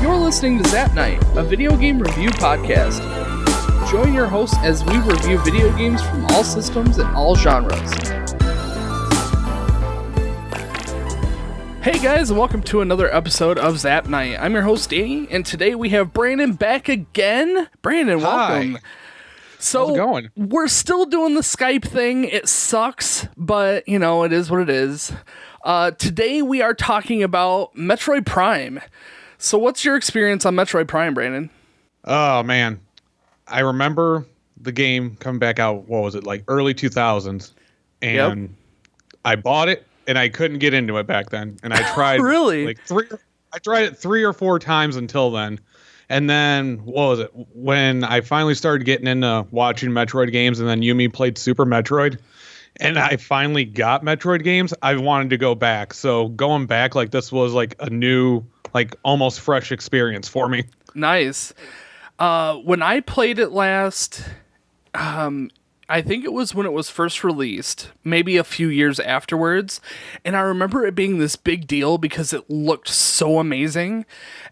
You're listening to Zap Night, a video game review podcast. Join your hosts as we review video games from all systems and all genres. Hey guys, and welcome to another episode of Zap Night. I'm your host, Danny, and today we have Brandon back again. Brandon, welcome. Hi. So, how's it going? We're still doing the Skype thing. It sucks, but, you know, it is what it is. Today we are talking about Metroid Prime. So what's your experience on Metroid Prime, Brandon? Oh, man. I remember the game coming back out, what was it, like early 2000s. And I bought it, and I couldn't get into it back then. And I tried Really? I tried it 3 or 4 times until then. And then, what was it? When I finally started getting into watching Metroid games, and then Yumi played Super Metroid, and I finally got Metroid games, I wanted to go back. So going back, like, this was like a new, like, almost fresh experience for me. Nice. When I played it last, I think it was when it was first released, maybe a few years afterwards, and I remember it being this big deal because it looked so amazing.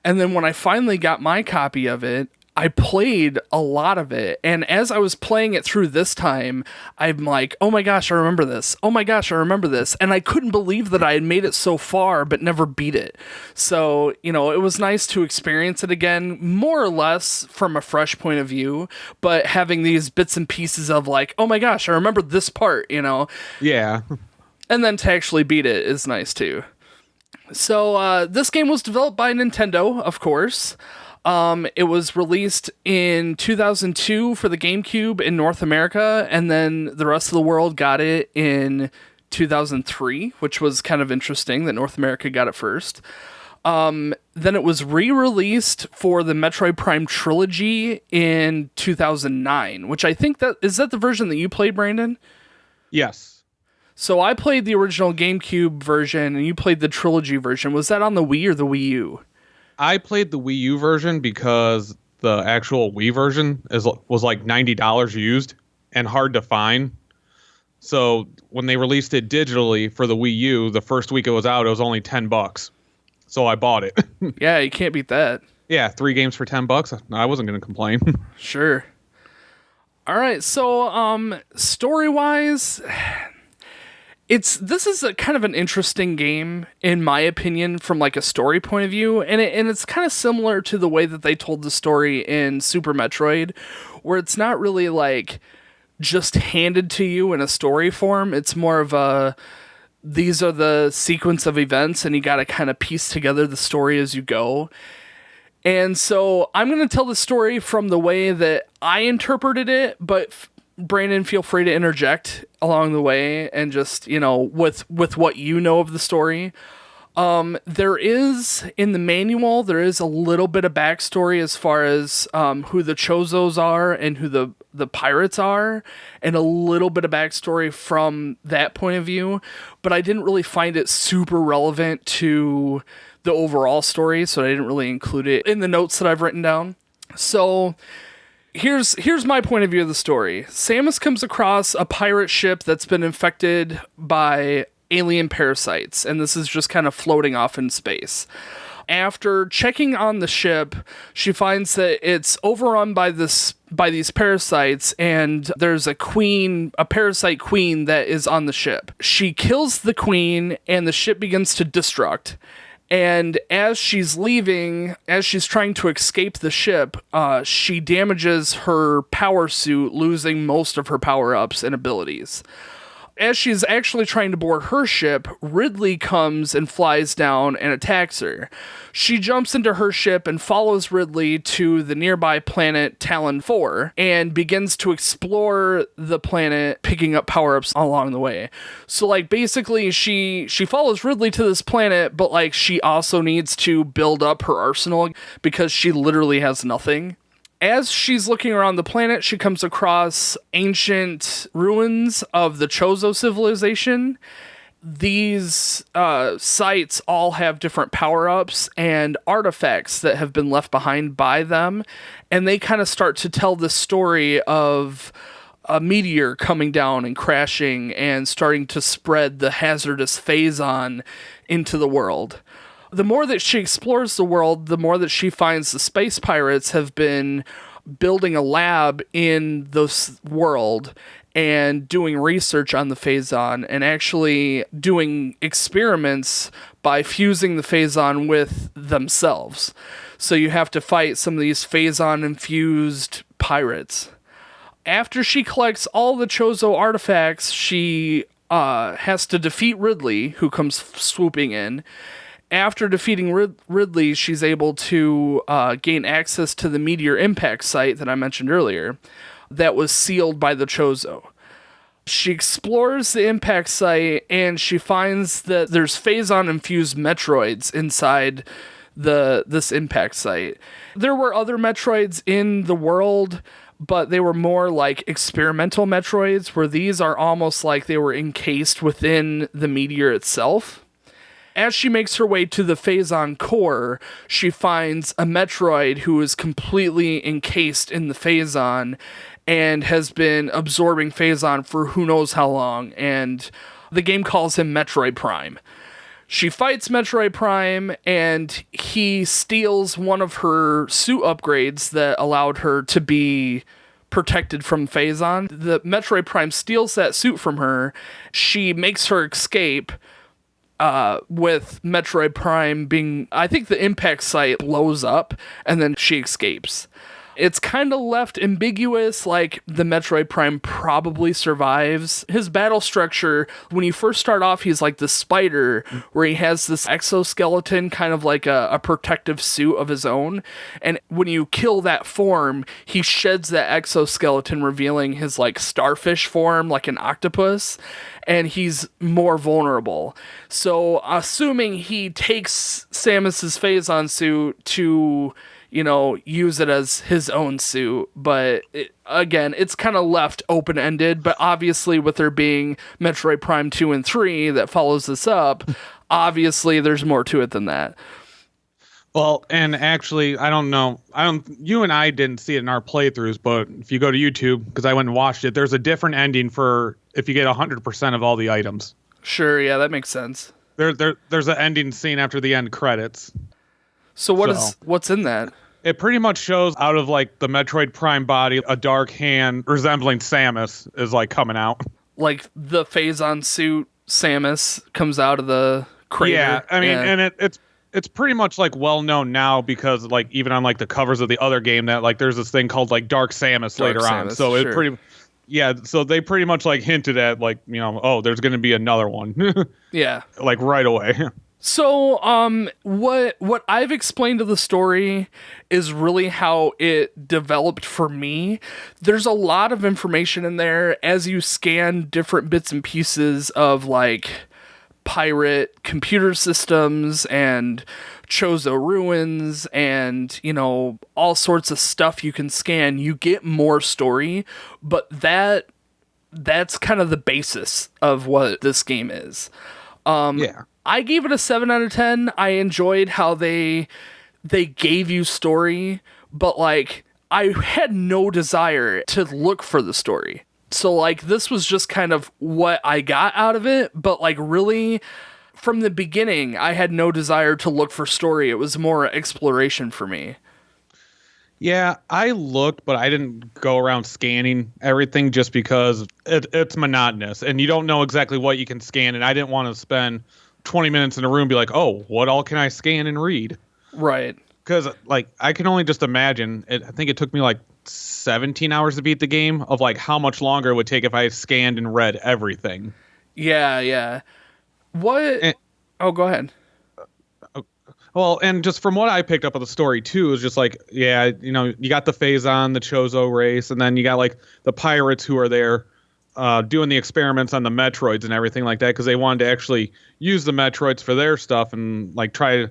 And then when I finally got my copy of it, I played a lot of it, and as I was playing it through this time, I'm like, oh my gosh, I remember this. Oh my gosh, I remember this. And I couldn't believe that I had made it so far, but never beat it. So, you know, it was nice to experience it again, more or less from a fresh point of view, but having these bits and pieces of like, oh my gosh, I remember this part, you know? Yeah. And then to actually beat it is nice too. So, this game was developed by Nintendo, of course. It was released in 2002 for the GameCube in North America, and then the rest of the world got it in 2003, which was kind of interesting that North America got it first. Then it was re-released for the Metroid Prime trilogy in 2009, which I think is that the version that you played, Brandon? Yes. So I played the original GameCube version, and you played the trilogy version. Was that on the Wii or the Wii U? I played the Wii U version because the actual Wii version was like $90 used and hard to find. So when they released it digitally for the Wii U, the first week it was out, it was only $10. So I bought it. Yeah, you can't beat that. Yeah, 3 games for $10. I wasn't going to complain. Sure. All right, so story-wise, this is a kind of an interesting game, in my opinion, from like a story point of view, and it's kind of similar to the way that they told the story in Super Metroid, where it's not really like just handed to you in a story form. It's more of these are the sequence of events, and you got to kind of piece together the story as you go. And so I'm going to tell the story from the way that I interpreted it, but Brandon, feel free to interject along the way and just, you know, with what you know of the story. There is, in the manual, there is a little bit of backstory as far as who the Chozos are and who the pirates are, and a little bit of backstory from that point of view, but I didn't really find it super relevant to the overall story, so I didn't really include it in the notes that I've written down. So Here's my point of view of the story. Samus comes across a pirate ship that's been infected by alien parasites, and this is just kind of floating off in space. After checking on the ship, she finds that it's overrun by these parasites, and there's a parasite queen that is on the ship. She kills the queen, and the ship begins to destruct. And as she's leaving, as she's trying to escape the ship, she damages her power suit, losing most of her power-ups and abilities. As she's actually trying to board her ship, Ridley comes and flies down and attacks her. She jumps into her ship and follows Ridley to the nearby planet Talon 4 and begins to explore the planet, picking up power-ups along the way. So, like, basically, she follows Ridley to this planet, but, like, she also needs to build up her arsenal because she literally has nothing. As she's looking around the planet, she comes across ancient ruins of the Chozo civilization. These sites all have different power-ups and artifacts that have been left behind by them, and they kind of start to tell the story of a meteor coming down and crashing and starting to spread the hazardous phazon into the world. The more that she explores the world, the more that she finds the space pirates have been building a lab in this world and doing research on the phazon and actually doing experiments by fusing the phazon with themselves. So you have to fight some of these phazon-infused pirates. After she collects all the Chozo artifacts, she has to defeat Ridley, who comes swooping in. After defeating Ridley, she's able to gain access to the meteor impact site that I mentioned earlier that was sealed by the Chozo. She explores the impact site, and she finds that there's phazon-infused Metroids inside this impact site. There were other Metroids in the world, but they were more like experimental Metroids, where these are almost like they were encased within the meteor itself. As she makes her way to the phazon core, she finds a Metroid who is completely encased in the phazon and has been absorbing phazon for who knows how long, and the game calls him Metroid Prime. She fights Metroid Prime, and he steals one of her suit upgrades that allowed her to be protected from phazon. The Metroid Prime steals that suit from her. She makes her escape, with Metroid Prime being... I think the impact site blows up, and then she escapes. It's kind of left ambiguous, like the Metroid Prime probably survives. His battle structure, when you first start off, he's like the spider, where he has this exoskeleton, kind of like a protective suit of his own. And when you kill that form, he sheds that exoskeleton, revealing his like starfish form, like an octopus. And he's more vulnerable. So, assuming he takes Samus's phazon suit to... use it as his own suit. But again, it's kind of left open-ended. But obviously, with there being Metroid Prime 2 and 3 that follows this up, obviously there's more to it than that. Well, and actually, I don't know. You and I didn't see it in our playthroughs, but if you go to YouTube, because I went and watched it, there's a different ending for if you get 100% of all the items. Sure, yeah, that makes sense. There's an ending scene after the end credits. So what's in that? It pretty much shows out of like the Metroid Prime body, a dark hand resembling Samus is like coming out. Like the phazon suit Samus comes out of the crater. Yeah, I mean, and it's pretty much like well known now because like even on like the covers of the other game that like there's this thing called like Dark Samus later on. So it so they pretty much like hinted at like, oh, there's going to be another one. Yeah. Like right away. So, what I've explained of the story is really how it developed for me. There's a lot of information in there as you scan different bits and pieces of like pirate computer systems and Chozo ruins and, all sorts of stuff you can scan. You get more story, but that's kind of the basis of what this game is. Yeah. I gave it a 7 out of 10. I enjoyed how they gave you story, but like I had no desire to look for the story. So like this was just kind of what I got out of it, but like really from the beginning I had no desire to look for story. It was more exploration for me. Yeah, I looked, but I didn't go around scanning everything just because it's monotonous and you don't know exactly what you can scan, and I didn't want to spend 20 minutes in a room and be like, oh, what all can I scan and read? Right. Because like I can only just imagine I think it took me like 17 hours to beat the game of like how much longer it would take if I scanned and read everything. Yeah. Go ahead. Well, and just from what I picked up of the story too, is just like, yeah, you got the phazon, the Chozo race, and then you got like the pirates who are there doing the experiments on the Metroids and everything like that, because they wanted to actually use the Metroids for their stuff and like try to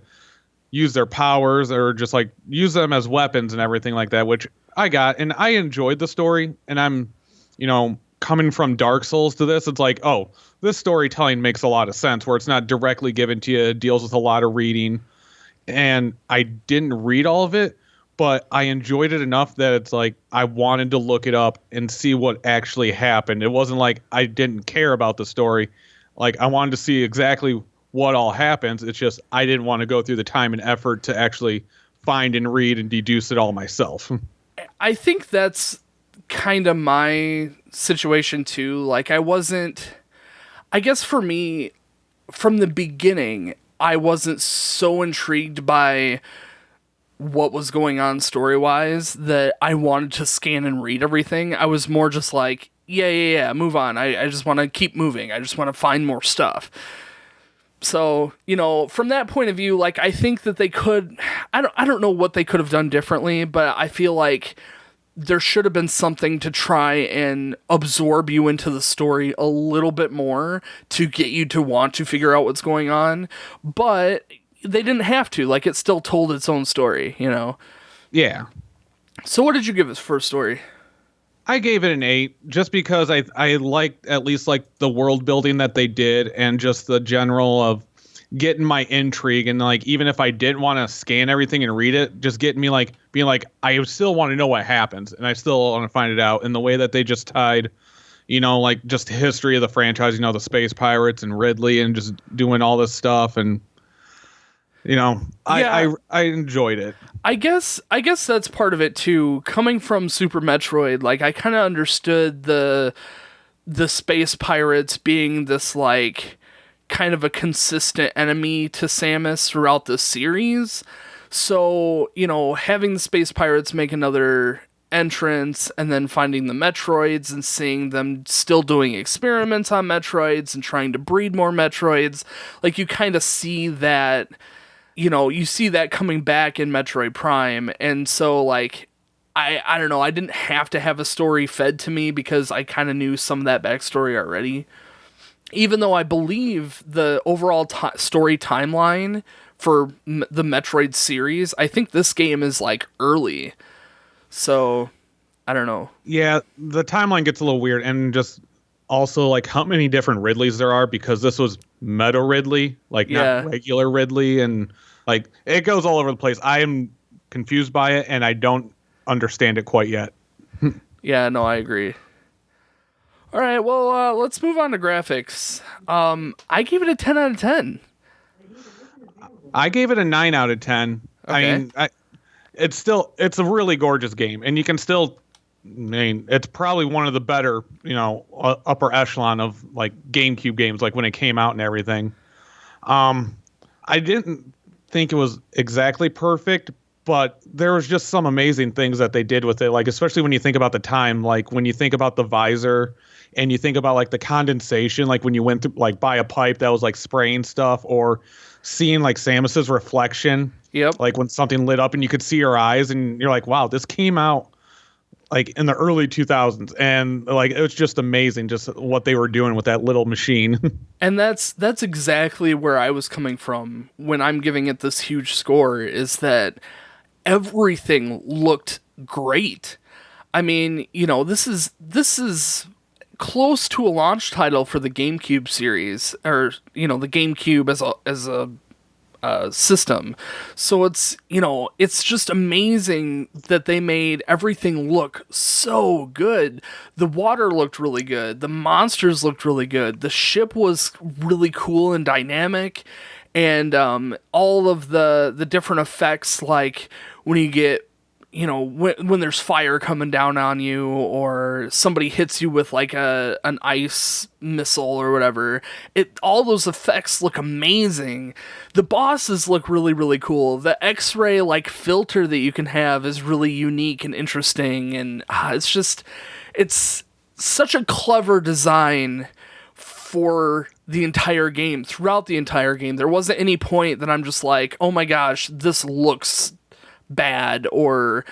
use their powers or just like use them as weapons and everything like that, which I got, and I enjoyed the story. And I'm, coming from Dark Souls to this, it's like, oh, this storytelling makes a lot of sense where it's not directly given to you, it deals with a lot of reading. And I didn't read all of it, but I enjoyed it enough that it's like I wanted to look it up and see what actually happened. It wasn't like I didn't care about the story. Like, I wanted to see exactly what all happens. It's just I didn't want to go through the time and effort to actually find and read and deduce it all myself. I think that's kind of my situation too. Like, I guess for me, from the beginning, I wasn't so intrigued by what was going on story-wise that I wanted to scan and read everything. I was more just like, yeah, move on. I just want to keep moving. I just want to find more stuff. So, from that point of view, like, I think that they could, I don't know what they could have done differently, but I feel like there should have been something to try and absorb you into the story a little bit more to get you to want to figure out what's going on. But they didn't have to. Like, it still told its own story, Yeah. So what did you give its first story? I gave it an 8 just because I liked at least like the world building that they did and just the general of getting my intrigue, and like even if I didn't want to scan everything and read it, just getting me like being like I still want to know what happens and I still want to find it out. And the way that they just tied, like just the history of the franchise, the space pirates and Ridley and just doing all this stuff, and I enjoyed it. I guess that's part of it too. Coming from Super Metroid, like I kind of understood the space pirates being this like kind of a consistent enemy to Samus throughout the series. So, having the space pirates make another entrance and then finding the Metroids and seeing them still doing experiments on Metroids and trying to breed more Metroids, like you kind of see that, you see that coming back in Metroid Prime. And so like, I don't know, I didn't have to have a story fed to me because I kind of knew some of that backstory already. Even though I believe the overall story timeline for the Metroid series, I think this game is like early. So, I don't know. Yeah, the timeline gets a little weird, and just also like how many different Ridleys there are, because this was Meta Ridley, like not regular Ridley, and like it goes all over the place. I am confused by it, and I don't understand it quite yet. Yeah, no, I agree. All right, well, let's move on to graphics. I gave it a 10 out of 10. I gave it a 9 out of 10. Okay. I mean, it's a really gorgeous game, and you can still, it's probably one of the better, upper echelon of like GameCube games, like when it came out and everything. I didn't think it was exactly perfect, but there was just some amazing things that they did with it, like especially when you think about the time, like when you think about the visor and you think about like the condensation, like when you went through like by a pipe that was like spraying stuff, or seeing like Samus's reflection. Yep. Like when something lit up and you could see her eyes, and you're like, wow, this came out like in the early 2000s, and like it was just amazing just what they were doing with that little machine. And that's exactly where I was coming from when I'm giving it this huge score, is that everything looked great. I mean, this is close to a launch title for the GameCube series, or the GameCube as a system. So it's just amazing that they made everything look so good. The water looked really good. The monsters looked really good. The ship was really cool and dynamic. And all of the different effects, like when you get, when there's fire coming down on you, or somebody hits you with like an ice missile or whatever, all those effects look amazing. The bosses look really, really cool. The X-ray like filter that you can have is really unique and interesting, and it's such a clever design for the entire game. Throughout the entire game, there wasn't any point that I'm just like, oh my gosh, this looks bad, or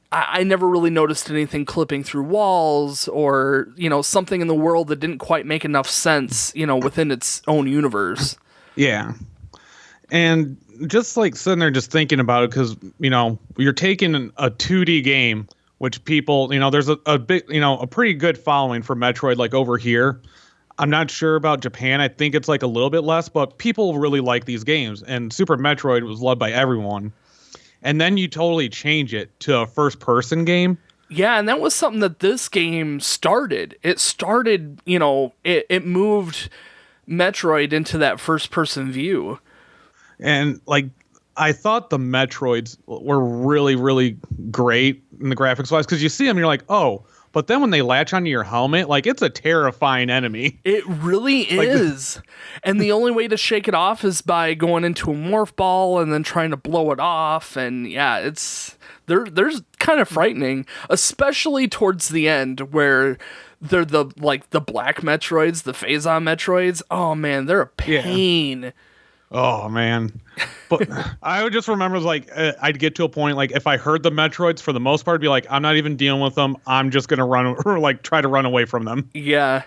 I never really noticed anything clipping through walls, or something in the world that didn't quite make enough sense within its own universe. Yeah. And just like sitting there just thinking about it, because you're taking a 2D game, which people, there's a big, a pretty good following for Metroid, like over here. I'm not sure about Japan. I think it's like a little bit less, but people really like these games, and Super Metroid was loved by everyone. and then you totally change it to a first-person game. Yeah, and that was something that this game started. It started, it moved Metroid into that first-person view. And, like, I thought the Metroids were really, really great in the graphics-wise, because you see them, you're like, oh, but then when they latch onto your helmet, like, it's a terrifying enemy. It really is. And the only way to shake it off is by going into a morph ball and then trying to blow it off. And yeah, they're kind of frightening, especially towards the end where they're the black Metroids, the Phazon Metroids. Oh man, they're a pain. Yeah. Oh man. But I would just remember, like, I'd get to a point, like, if I heard the Metroids, for the most part, I'd be like, I'm not even dealing with them. I'm just gonna run, or like try to run away from them. Yeah.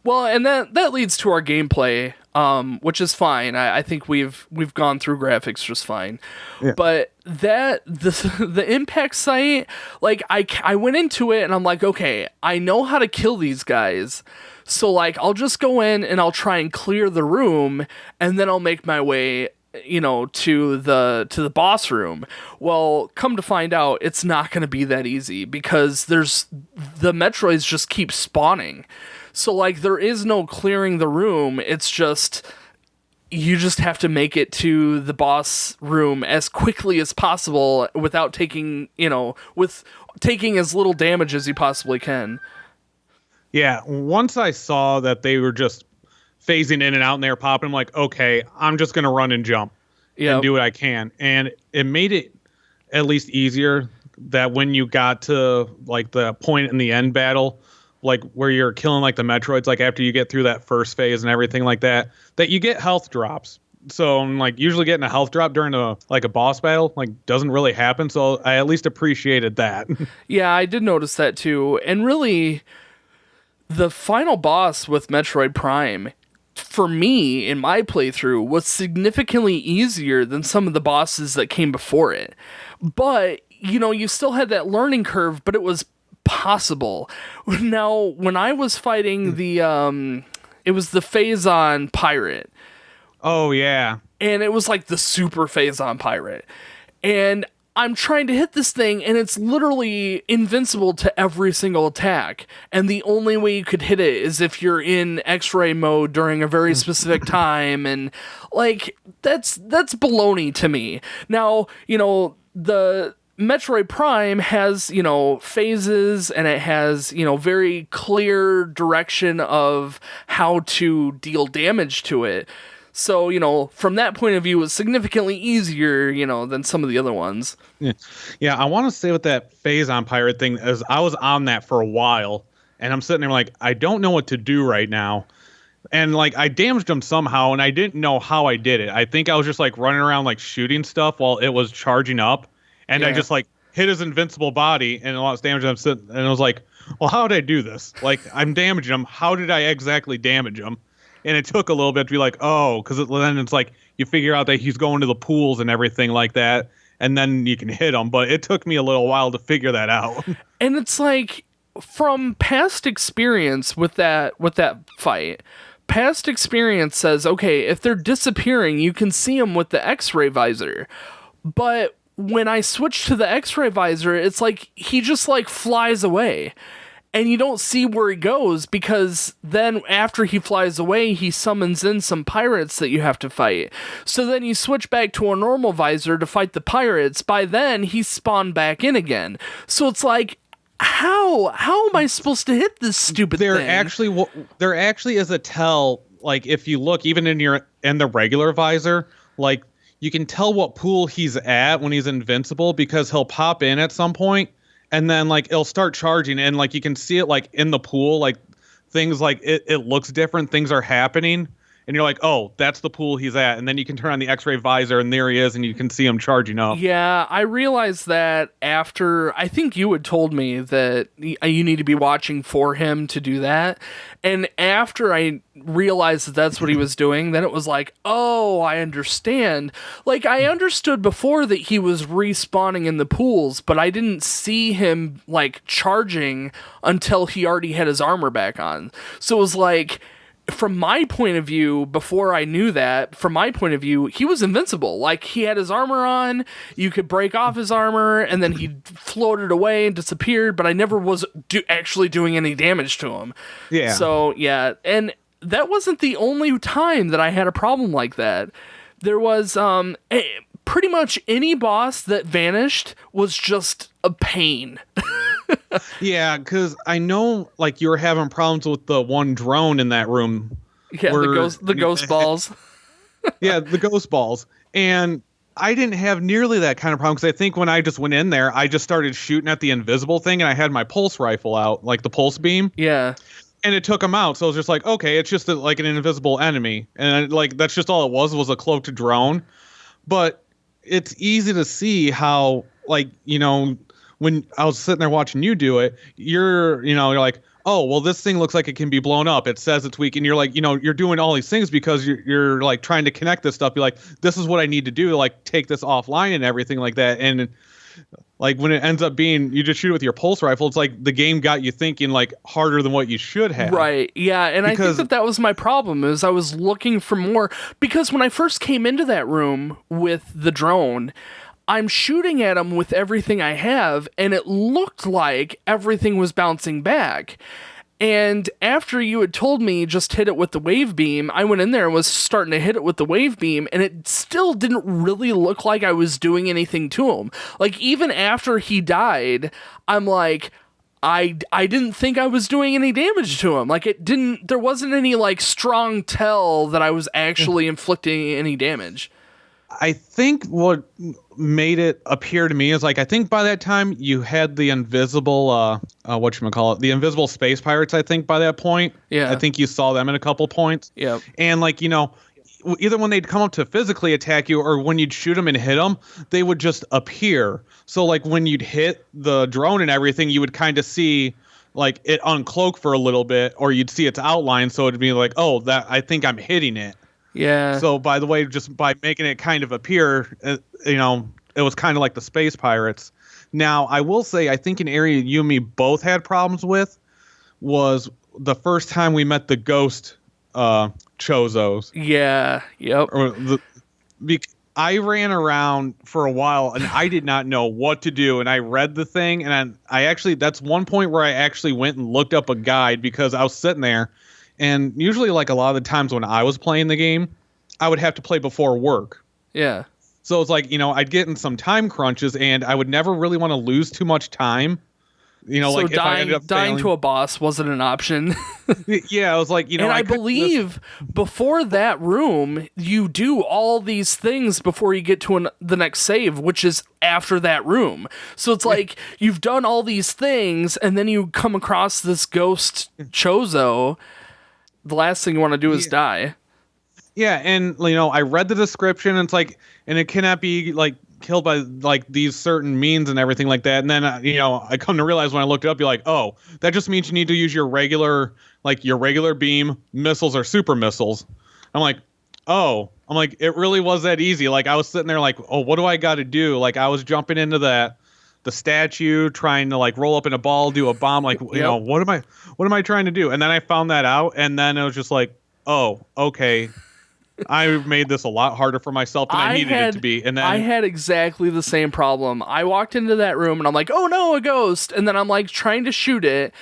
Well, and that leads to our gameplay, which is fine. I think we've gone through graphics just fine. Yeah. But the impact site, like, I went into it and I'm like, okay, I know how to kill these guys. So, like, I'll just go in and I'll try and clear the room, and then I'll make my way, to the boss room. Well, come to find out, it's not going to be that easy, because the Metroids just keep spawning. So, like, there is no clearing the room. It's just, you just have to make it to the boss room as quickly as possible without taking as little damage as you possibly can. Yeah, once I saw that they were just phasing in and out and they were popping, I'm like, okay, I'm just going to run and jump and do what I can. And it made it at least easier that when you got to, like, the point in the end battle, like, where you're killing, like, the Metroids, like, after you get through that first phase and everything like that you get health drops. So, like, usually getting a health drop during a boss battle, like, doesn't really happen. So I at least appreciated that. Yeah, I did notice that too. And really, the final boss with Metroid Prime, for me, in my playthrough, was significantly easier than some of the bosses that came before it. But, you still had that learning curve, but it was possible. Now, when I was fighting it was the Phazon Pirate. Oh, yeah. And it was like the Super Phazon Pirate. And I'm trying to hit this thing, and it's literally invincible to every single attack. And the only way you could hit it is if you're in X-ray mode during a very specific time. And, like, that's baloney to me. Now, the Metroid Prime has, phases, and it has, very clear direction of how to deal damage to it. So, from that point of view, it's significantly easier, than some of the other ones. Yeah, I want to say with that Phazon Pirate thing, is I was on that for a while, and I'm sitting there like, I don't know what to do right now. And, like, I damaged him somehow, and I didn't know how I did it. I think I was just, like, running around, like, shooting stuff while it was charging up. And I just, like, hit his invincible body and lost damage. And I was like, well, how did I do this? Like, I'm damaging him. How did I exactly damage him? And it took a little bit to be like, oh, because then it's like you figure out that he's going to the pools and everything like that, and then you can hit him. But it took me a little while to figure that out. And it's like, from past experience with that fight, past experience says, okay, if they're disappearing, you can see them with the X-ray visor. But when I switch to the X-ray visor, it's like he just, like, flies away. And you don't see where he goes, because then after he flies away, he summons in some pirates that you have to fight. So then you switch back to a normal visor to fight the pirates. By then, he's spawned back in again. So it's like, how am I supposed to hit this stupid thing? There actually is a tell, like, if you look even in the regular visor, like, you can tell what pool he's at when he's invincible, because he'll pop in at some point. And then, like, it'll start charging, and, like, you can see it, like, in the pool, like, things, like, it looks different, things are happening, and you're like, oh, that's the pool he's at. And then you can turn on the X-ray visor, and there he is, and you can see him charging up. Yeah, I realized that after, I think you had told me that you need to be watching for him to do that. And after I realized that that's what he was doing, then it was like, oh, I understand. Like, I understood before that he was respawning in the pools, but I didn't see him, like, charging until he already had his armor back on. So it was like, from my point of view, before I knew that, from my point of view, he was invincible. Like, he had his armor on, you could break off his armor, and then he floated away and disappeared, but I never was actually doing any damage to him. Yeah. So, yeah, and that wasn't the only time that I had a problem like that. There was, pretty much any boss that vanished was just a pain. Yeah, because I know, like, you were having problems with the one drone in that room. Yeah, the ghost balls. Yeah, the ghost balls. And I didn't have nearly that kind of problem, because I think when I just went in there, I just started shooting at the invisible thing, and I had my pulse rifle out, like the pulse beam. Yeah. And it took him out, so I was just like, okay, it's just like an invisible enemy. And, like, that's just all it was a cloaked drone. But it's easy to see how, like, you know, when I was sitting there watching you do it, you're like, oh, well, this thing looks like it can be blown up. It says it's weak. And you're like, you're doing all these things because you're like trying to connect this stuff. You're like, this is what I need to do to, like, take this offline and everything like that. And like, when it ends up being, you just shoot it with your pulse rifle, it's like the game got you thinking, like, harder than what you should have. Right. Yeah. And I think that was my problem, is I was looking for more, because when I first came into that room with the drone, I'm shooting at him with everything I have, and it looked like everything was bouncing back. And after you had told me just hit it with the wave beam, I went in there and was starting to hit it with the wave beam, and it still didn't really look like I was doing anything to him. Like, even after he died, I'm like, I didn't think I was doing any damage to him. Like, there wasn't any, like, strong tell that I was actually inflicting any damage. I think what made it appear to me is, like, I think by that time you had the invisible, the invisible space pirates, I think, by that point. Yeah. I think you saw them in a couple points. Yeah. And, like, either when they'd come up to physically attack you or when you'd shoot them and hit them, they would just appear. So, like, when you'd hit the drone and everything, you would kind of see, like, it uncloak for a little bit, or you'd see its outline. So it'd be like, oh, that I think I'm hitting it. Yeah. So, by the way, just by making it kind of appear, it was kind of like the space pirates. Now, I will say, I think an area you and me both had problems with was the first time we met the ghost Chozos. Yeah. Yep. I ran around for a while, and I did not know what to do. And I read the thing, and I actually, that's one point where I actually went and looked up a guide, because I was sitting there. And usually, like, a lot of the times when I was playing the game, I would have to play before work. Yeah. So it's like, I'd get in some time crunches, and I would never really want to lose too much time. So like, if I ended up dying failing, to a boss wasn't an option. Yeah, I was like, and I believe before that room, you do all these things before you get to the next save, which is after that room. So it's like, you've done all these things, and then you come across this ghost Chozo. The last thing you want to do is die. Yeah, and I read the description, and it's like, and it cannot be, like, killed by, like, these certain means and everything like that. And then I come to realize when I looked it up, you're like, oh, that just means you need to use your regular beam, missiles, or super missiles. I'm like, oh, it really was that easy. Like, I was sitting there like, oh, what do I got to do? Like, I was jumping into the statue, trying to, like, roll up in a ball, do a bomb, like, what am I trying to do? And then I found that out, and then it was just like, oh, okay, I made this a lot harder for myself than I needed it to be. And then I had exactly the same problem. I walked into that room, and I'm like, oh no, a ghost, and then I'm, like, trying to shoot it,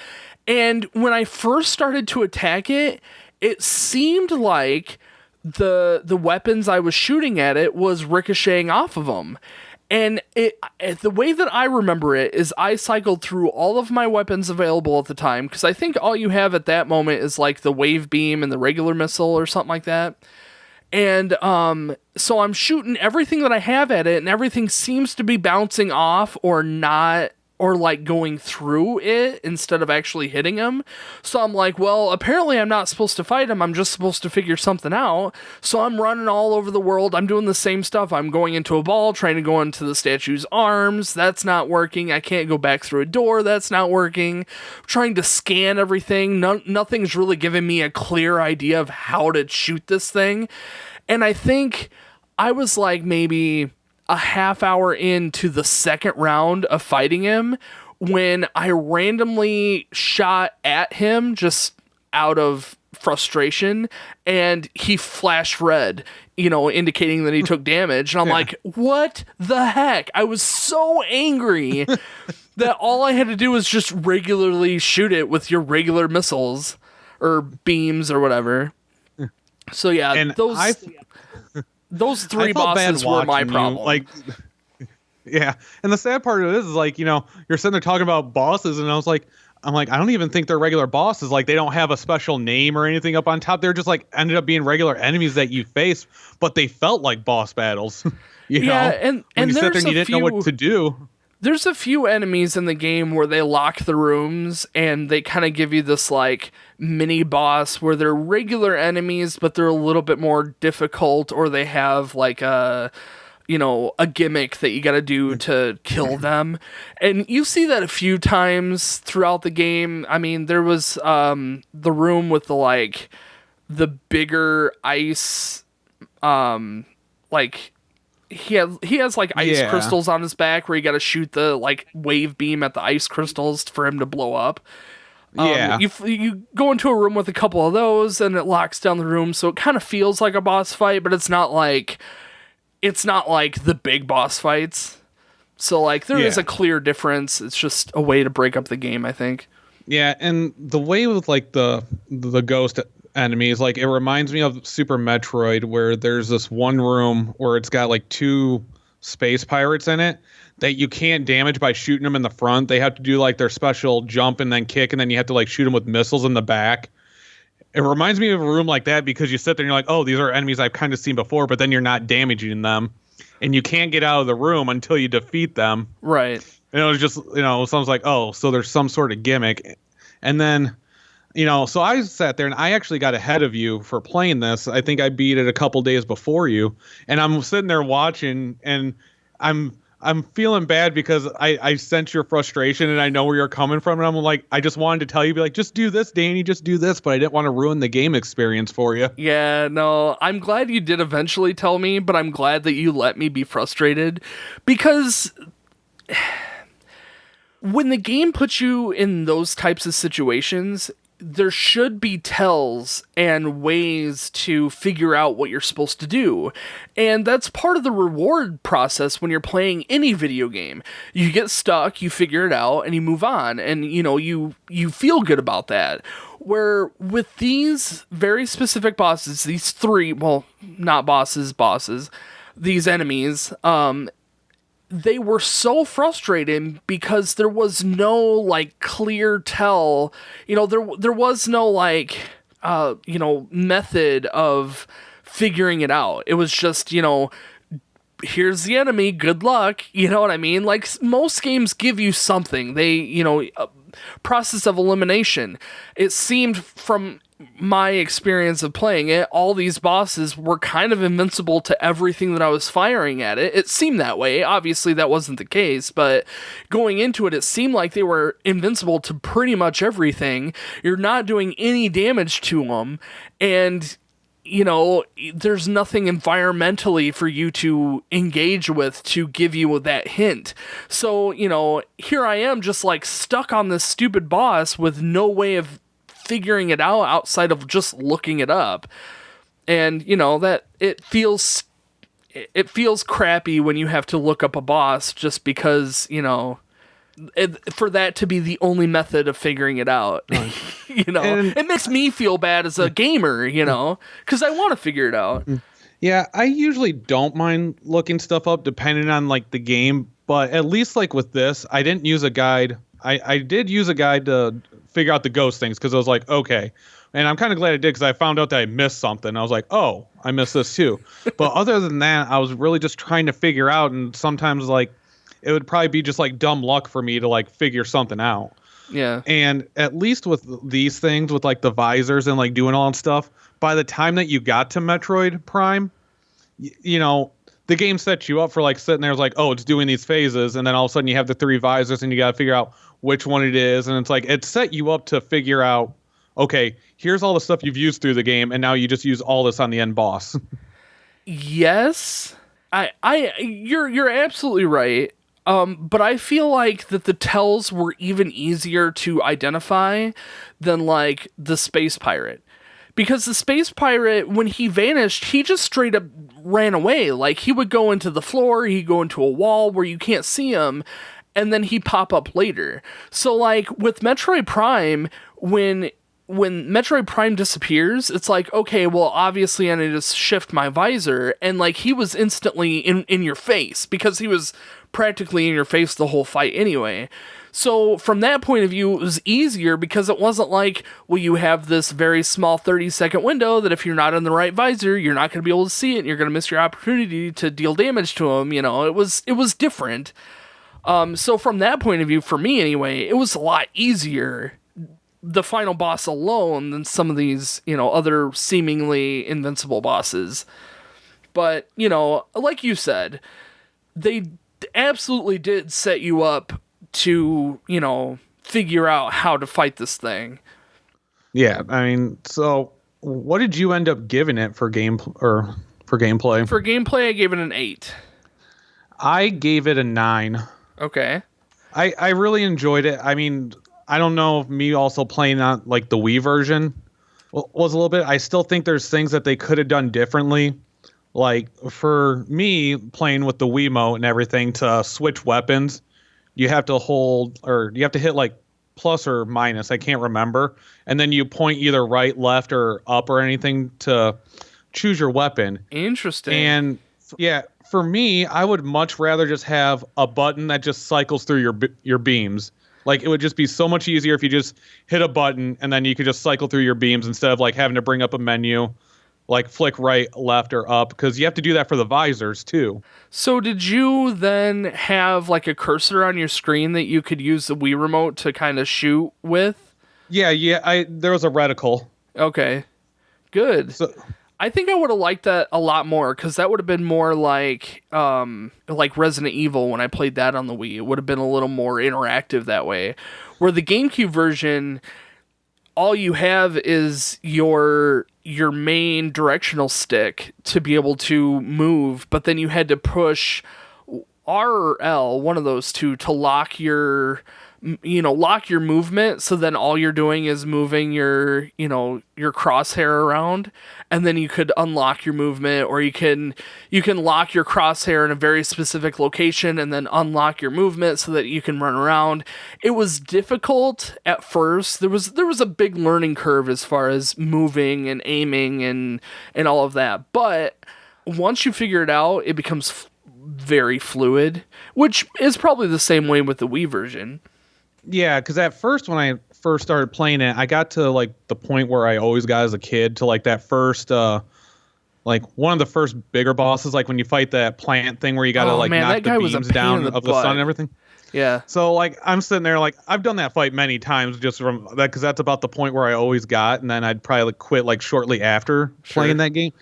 and when I first started to attack it, it seemed like the weapons I was shooting at it was ricocheting off of them. And the way that I remember it is I cycled through all of my weapons available at the time, because I think all you have at that moment is, like, the wave beam and the regular missile or something like that. And so I'm shooting everything that I have at it, and everything seems to be bouncing off or not, or, like, going through it instead of actually hitting him. So I'm like, well, apparently I'm not supposed to fight him. I'm just supposed to figure something out. So I'm running all over the world. I'm doing the same stuff. I'm going into a ball, trying to go into the statue's arms. That's not working. I can't go back through a door. That's not working. I'm trying to scan everything. Nothing's really giving me a clear idea of how to shoot this thing. And I think I was, like, maybe a half hour into the second round of fighting him when I randomly shot at him just out of frustration, and he flashed red, you know, indicating that he took damage. And I'm like, what the heck? I was so angry that all I had to do was just regularly shoot it with your regular missiles or beams or whatever. So yeah, and those three bosses were my problem. Like, yeah. And the sad part of it is like, you know, you're sitting there talking about bosses, and I'm like, I don't even think they're regular bosses. Like, they don't have a special name or anything up on top. They're just like ended up being regular enemies that you face, but they felt like boss battles. you know? And when you sit there there's and you didn't know what to do. There's a few enemies in the game where they lock the rooms and they kind of give you this like mini boss where they're regular enemies, but they're a little bit more difficult, or they have like a gimmick that you got to do to kill them. And you see that a few times throughout the game. I mean, there was the room with the bigger ice, like he has like ice crystals on his back where you got to shoot the like wave beam at the ice crystals for him to blow up. You go into a room with a couple of those and it locks down the room, so it kind of feels like a boss fight, but it's not like the big boss fights. So like there is a clear difference. It's just a way to break up the game, I think. Yeah, and the way with like the ghost enemies, like it reminds me of Super Metroid, where there's this one room where it's got like 2 space pirates in it that you can't damage by shooting them in the front. They have to do like their special jump and then kick, and then you have to like shoot them with missiles in the back. It reminds me of a room like that because you sit there and you're like, oh, these are enemies I've kind of seen before, but then you're not damaging them, and you can't get out of the room until you defeat them. Right. And it was just, sounds like, oh, so there's some sort of gimmick. And then, so I sat there and I actually got ahead of you for playing this. I think I beat it a couple days before you, and I'm sitting there watching, and I'm feeling bad because I sense your frustration and I know where you're coming from. And I'm like, I just wanted to tell you, be like, just do this, Danny, just do this. But I didn't want to ruin the game experience for you. Yeah, no, I'm glad you did eventually tell me, but I'm glad that you let me be frustrated, because when the game puts you in those types of situations, there should be tells and ways to figure out what you're supposed to do. And that's part of the reward process when you're playing any video game. You get stuck, you figure it out, and you move on. And, you feel good about that. Where with these very specific bosses, these 3, well, not bosses, these enemies, they were so frustrating because there was no like clear tell, there was no like, method of figuring it out. It was just, here's the enemy, good luck. You know what I mean? Like most games give you something. They, process of elimination. It seemed from my experience of playing it, all these bosses were kind of invincible to everything that I was firing at it. It seemed that way. Obviously, that wasn't the case, but going into it, it seemed like they were invincible to pretty much everything. You're not doing any damage to them, and there's nothing environmentally for you to engage with to give you that hint. So, here I am just like stuck on this stupid boss with no way of figuring it out outside of just looking it up. And that it feels crappy when you have to look up a boss just because for that to be the only method of figuring it out. And it makes me feel bad as a gamer, because I want to figure it out. Yeah, I usually don't mind looking stuff up depending on like the game, but at least like with this, I didn't use a guide. I did use a guide to figure out the ghost things because I was like, okay. And I'm kind of glad I did because I found out that I missed something. I was like, oh, I missed this too. But other than that, I was really just trying to figure out, and sometimes like it would probably be just like dumb luck for me to like figure something out. Yeah. And at least with these things, with like the visors and like doing all that stuff, by the time that you got to Metroid Prime, the game sets you up for like sitting there like, oh, it's doing these phases. And then all of a sudden you have the 3 visors and you got to figure out which one it is. And it's like, it set you up to figure out, okay, here's all the stuff you've used through the game. And now you just use all this on the end boss. Yes, you're absolutely right. But I feel like that the tells were even easier to identify than like the space pirate, because the space pirate, when he vanished, he just straight up ran away. Like, he would go into the floor, he'd go into a wall where you can't see him, and then he'd pop up later. So, like, with Metroid Prime, when Metroid Prime disappears, it's like, okay, well, obviously I need to shift my visor, and, like, he was instantly in your face, because he was practically in your face the whole fight anyway. So from that point of view, it was easier, because it wasn't like, well, you have this very small 30-second window that if you're not in the right visor, you're not going to be able to see it, and you're going to miss your opportunity to deal damage to him. You know, it was different. So from that point of view, for me anyway, it was a lot easier, the final boss alone, than some of these, you know, other seemingly invincible bosses. But, you know, like you said, they absolutely did set you up to, you know, figure out how to fight this thing. Yeah, I mean, so what did you end up giving it for gameplay? For gameplay, I gave it an 8. I gave it a 9. Okay. I really enjoyed it. I mean, I don't know if me also playing on like the Wii version was a little bit. I still think there's things that they could have done differently. Like for me playing with the Wiimote and everything, to switch weapons, you have to hold, or you have to hit like plus or minus, I can't remember. And then you point either right, left, or up or anything to choose your weapon. Interesting. And yeah, for me, I would much rather just have a button that just cycles through your beams. Like, it would just be so much easier if you just hit a button and then you could just cycle through your beams instead of like having to bring up a menu, like flick right, left, or up, because you have to do that for the visors too. So did you then have like a cursor on your screen that you could use the Wii remote to kind of shoot with? Yeah. There was a reticle. Okay, good. So, I think I would have liked that a lot more, because that would have been more like Resident Evil when I played that on the Wii. It would have been a little more interactive that way. Where the GameCube version, all you have is your main directional stick to be able to move, but then you had to push R or L, one of those two, to lock your movement, so then all you're doing is moving your crosshair around, and then you could unlock your movement, or you can lock your crosshair in a very specific location and then unlock your movement so that you can run around. It was difficult at first. There was a big learning curve as far as moving and aiming and all of that, but once you figure it out, it becomes very fluid, which is probably the same way with the Wii version. Yeah, because at first, when I first started playing it, I got to like the point where I always got as a kid, to like that first, like one of the first bigger bosses, like when you fight that plant thing where you got to knock the beams down of the sun and everything. Yeah. So like I'm sitting there like I've done that fight many times just from that, because that's about the point where I always got, and then I'd probably quit like shortly after playing that game.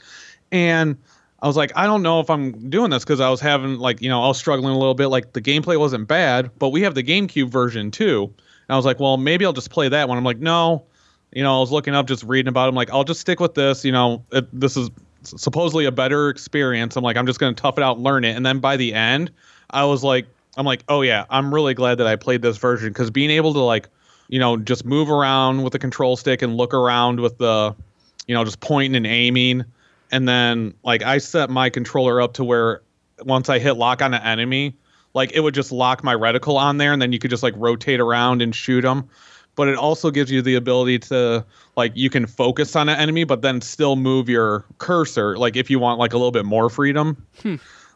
And I was like, I don't know if I'm doing this, because I was having like, I was struggling a little bit. Like the gameplay wasn't bad, but we have the GameCube version too. And I was like, well, maybe I'll just play that one. I'm like, no, I was looking up, just reading about it. I'm like, I'll just stick with this. This is supposedly a better experience. I'm like, I'm just going to tough it out and learn it. And then by the end, I'm like, oh yeah, I'm really glad that I played this version, because being able to like, just move around with the control stick and look around with the, just pointing and aiming. And then, like, I set my controller up to where once I hit lock on an enemy, like, it would just lock my reticle on there, and then you could just, like, rotate around and shoot them. But it also gives you the ability to, like, you can focus on an enemy, but then still move your cursor, like, if you want, like, a little bit more freedom.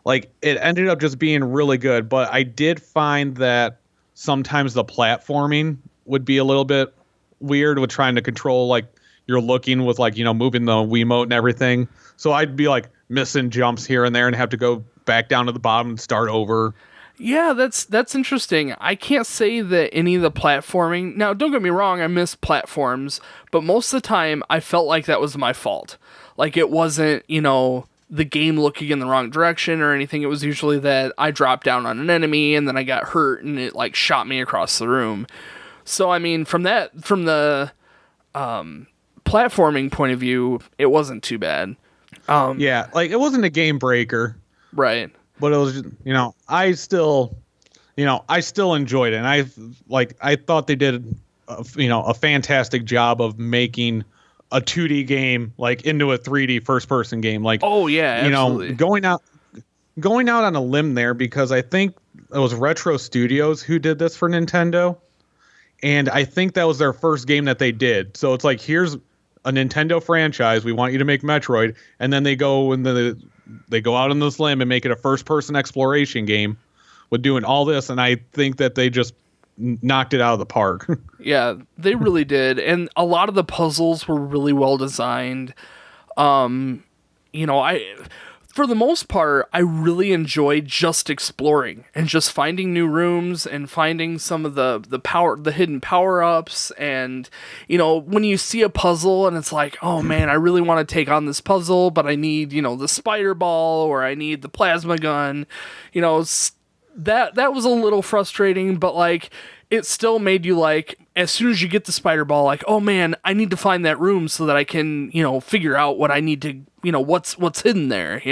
Like, it ended up just being really good. But I did find that sometimes the platforming would be a little bit weird with trying to control, like, you're looking with like, moving the Wiimote and everything. So I'd be like missing jumps here and there and have to go back down to the bottom and start over. Yeah, that's interesting. I can't say that any of the platforming... Now, don't get me wrong, I miss platforms, but most of the time I felt like that was my fault. Like, it wasn't, the game looking in the wrong direction or anything. It was usually that I dropped down on an enemy and then I got hurt and it like shot me across the room. So, I mean, from the platforming point of view, it wasn't too bad. Yeah, like it wasn't a game breaker, right? But it was, I still enjoyed it, and I thought they did, a fantastic job of making a 2D game like into a 3D first person game. Like, oh yeah, absolutely. Going out on a limb there, because I think it was Retro Studios who did this for Nintendo, and I think that was their first game that they did. So it's like, here's a Nintendo franchise, we want you to make Metroid, and then they go out on this limb and make it a first person exploration game with doing all this, and I think that they just knocked it out of the park. Yeah, they really did, and a lot of the puzzles were really well designed. For the most part, I really enjoyed just exploring and just finding new rooms and finding some of the hidden power-ups. And, when you see a puzzle and it's like, oh man, I really want to take on this puzzle, but I need, the spider ball, or I need the plasma gun, that was a little frustrating, but like, it still made you like, as soon as you get the spider ball, like, oh man, I need to find that room so that I can, figure out what I need to, what's hidden there,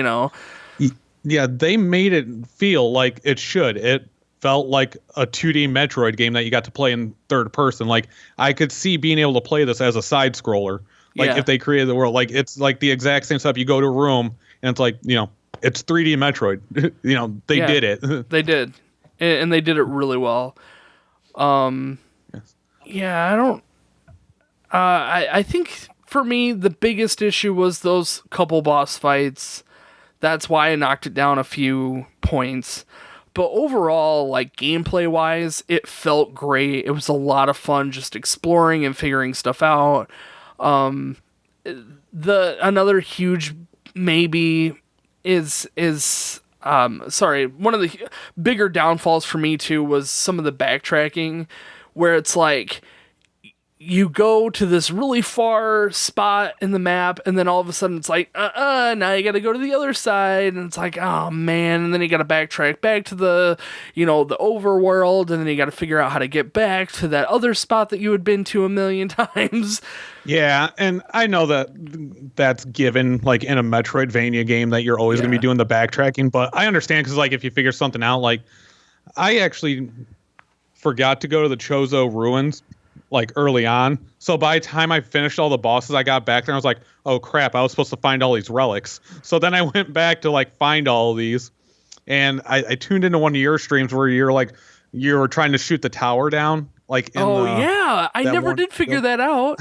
Yeah, they made it feel like it should. It felt like a 2D Metroid game that you got to play in third person. Like, I could see being able to play this as a side scroller. Like, if they created the world, like, it's like the exact same stuff. You go to a room and it's like, it's 3D Metroid. They did it. They did. And they did it really well. Yeah, I don't. I think for me the biggest issue was those couple boss fights. That's why I knocked it down a few points. But overall, like gameplay wise, it felt great. It was a lot of fun just exploring and figuring stuff out. Another huge maybe is one of the bigger downfalls for me too was some of the backtracking, where it's like you go to this really far spot in the map and then all of a sudden it's like, now you gotta go to the other side, and it's like, oh man, and then you gotta backtrack back to the overworld, and then you gotta figure out how to get back to that other spot that you had been to a million times. Yeah, and I know that's given, like, in a Metroidvania game, that you're always going to be doing the backtracking, but I understand, because, like, if you figure something out, like, I actually forgot to go to the Chozo Ruins, like, early on, so by the time I finished all the bosses, I got back there, and I was like, oh crap, I was supposed to find all these relics. So then I went back to, like, find all of these, and I tuned into one of your streams where you're trying to shoot the tower down, like, I never did figure that out.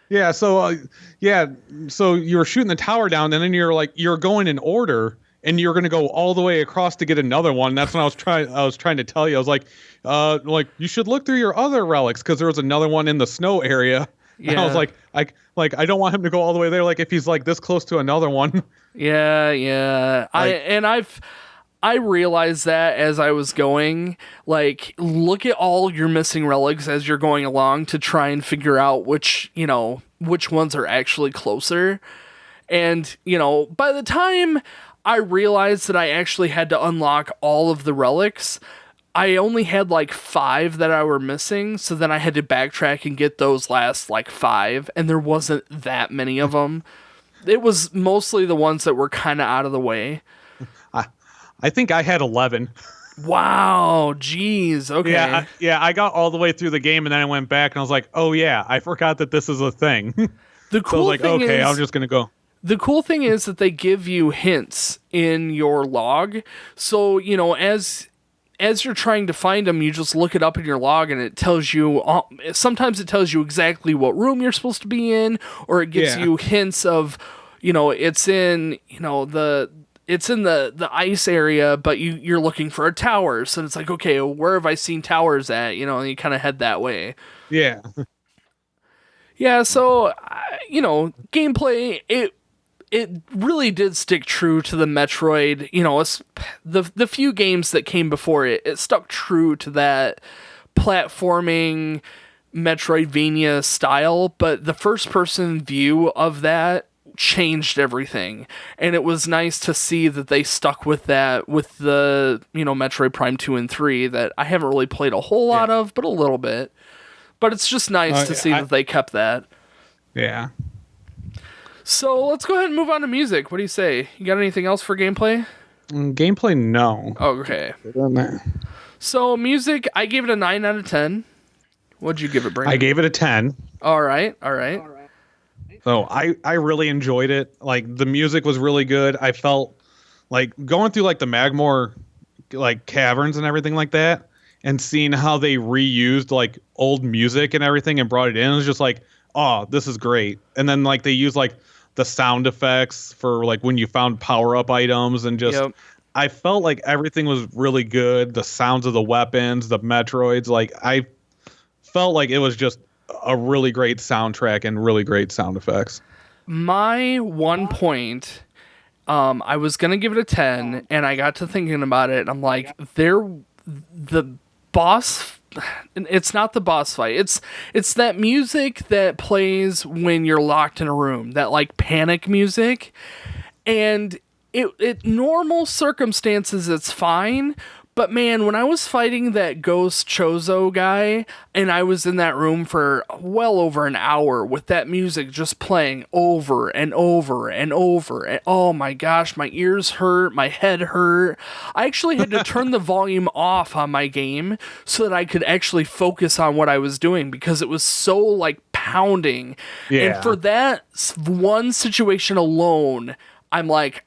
Yeah, so you were shooting the tower down, and then you're going in order, and you're going to go all the way across to get another one. That's when I was trying to tell you. I was like you should look through your other relics, because there was another one in the snow area. Yeah. And I was like, I don't want him to go all the way there. Like, if he's like this close to another one. Yeah. I realized that as I was going, like, look at all your missing relics as you're going along to try and figure out which ones are actually closer. And, by the time I realized that I actually had to unlock all of the relics, I only had like 5 that I were missing. So then I had to backtrack and get those last like 5. And there wasn't that many of them. It was mostly the ones that were kind of out of the way. I think I had 11. Wow, jeez, okay. Yeah, I got all the way through the game, and then I went back, and I was like, oh yeah, I forgot that this is a thing. The cool so I was like, thing okay, is, I'm just going to go. The cool thing is that they give you hints in your log. So, as you're trying to find them, you just look it up in your log, and it tells you, sometimes it tells you exactly what room you're supposed to be in, or it gives you hints of, it's in, it's in the ice area, but you're looking for a tower. So it's like, okay, where have I seen towers at? And you kind of head that way. Yeah. Yeah, so, gameplay, it really did stick true to the Metroid, the few games that came before it stuck true to that platforming Metroidvania style, but the first-person view of that changed everything, and it was nice to see that they stuck with that with the Metroid Prime 2 and 3 that I haven't really played a whole lot of, but a little bit. But it's just nice to see that they kept that. Yeah. So let's go ahead and move on to music. What do you say? You got anything else for gameplay? Gameplay, no. Okay. So music, I gave it a 9 out of 10. What'd you give it, Brandon? I gave it a 10. All right. So I really enjoyed it. Like the music was really good. I felt like going through like the Magmore like caverns and everything like that, and seeing how they reused like old music and everything and brought it in. It was just like, oh, this is great. And then like they use like the sound effects for like when you found power up items and just. Yep. I felt like everything was really good. The sounds of the weapons, the Metroids, like I felt like it was just a really great soundtrack and really great sound effects. My 1 point, I was going to give it a 10, and I got to thinking about it, and I'm like, the boss, it's not the boss fight. It's that music that plays when you're locked in a room, that like panic music, and it normal circumstances, it's fine. But man, when I was fighting that ghost Chozo guy, and I was in that room for well over an hour with that music just playing over and over and over, and oh my gosh, my ears hurt, my head hurt. I actually had to turn the volume off on my game so that I could actually focus on what I was doing because it was so like pounding. Yeah. And for that one situation alone, I'm like,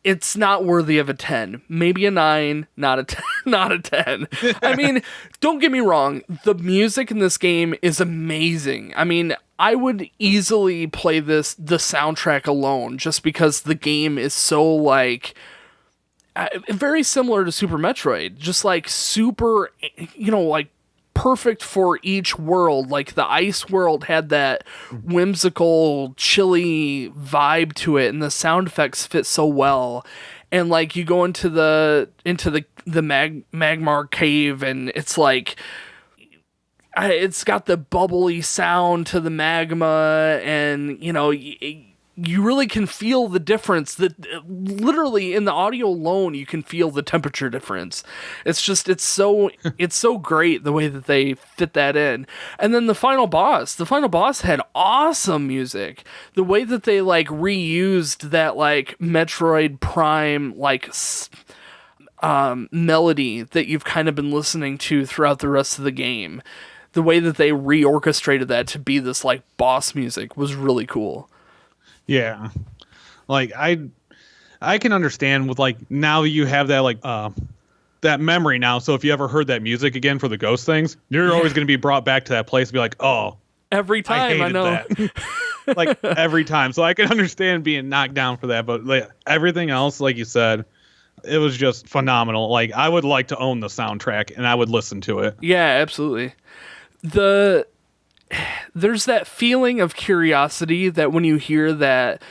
it's not worthy of a 10. Maybe a 9, not a 10, not a 10. I mean, don't get me wrong. The music in this game is amazing. I mean, I would easily play the soundtrack alone just because the game is so like very similar to Super Metroid. Just like super, like perfect for each world. Like the ice world had that whimsical, chilly vibe to it, and the sound effects fit so well. And like you go into the Magma cave, and it's like it's got the bubbly sound to the magma, and you really can feel the difference. That literally in the audio alone, you can feel the temperature difference. It's so great the way that they fit that in. And then the final boss had awesome music. The way that they like reused that like Metroid Prime like melody that you've kind of been listening to throughout the rest of the game. The way that they reorchestrated that to be this like boss music was really cool. Yeah, like I can understand with like now you have that like that memory now. So if you ever heard that music again for the ghost things, you're always going to be brought back to that place and be like, oh, every time I know that. Like every time. So I can understand being knocked down for that, but like everything else, like you said, it was just phenomenal. Like I would like to own the soundtrack and I would listen to it. Yeah, absolutely. There's that feeling of curiosity that when you hear that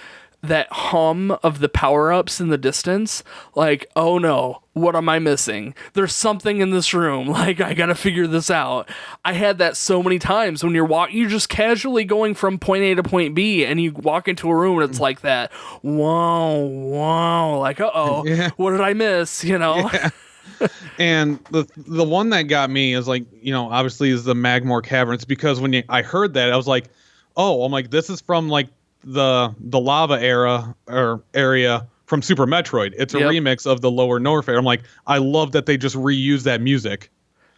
hum of the power-ups in the distance, like, oh no, what am I missing? There's something in this room. Like, I gotta figure this out. I had that so many times when you're just casually going from point A to point B, and you walk into a room and it's like that. Wow, like, uh-oh, yeah. What did I miss? Yeah. And the one that got me is like, obviously is the Magma Caverns, because when I heard that, I was like, oh, I'm like, this is from like the lava area from Super Metroid. It's a remix of the Lower North area. I'm like, I love that they just reused that music.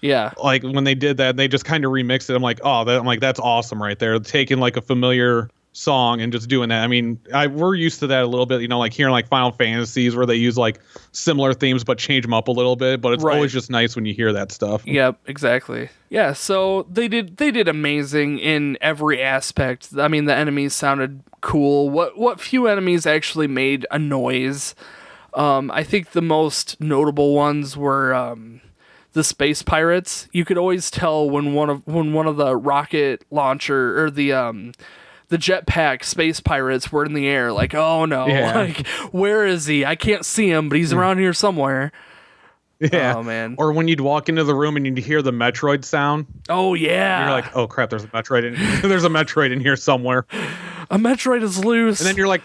Yeah. Like when they did that, they just kind of remixed it. I'm like, oh, that's awesome right there. Taking like a familiar song and just doing that. I mean, we're used to that a little bit, like hearing like Final Fantasies where they use like similar themes but change them up a little bit, but it's always just nice when you hear that stuff. Yep, exactly. Yeah, so they did amazing in every aspect. I mean, the enemies sounded cool. What few enemies actually made a noise? I think the most notable ones were the space pirates. You could always tell when one of the rocket launcher or the jetpack space pirates were in the air, like, oh no, like, where is he? I can't see him, but he's around here somewhere. Yeah. Oh man. Or when you'd walk into the room and you'd hear the Metroid sound. Oh yeah. You're like, oh crap, there's a Metroid in here somewhere. A Metroid is loose. And then you're like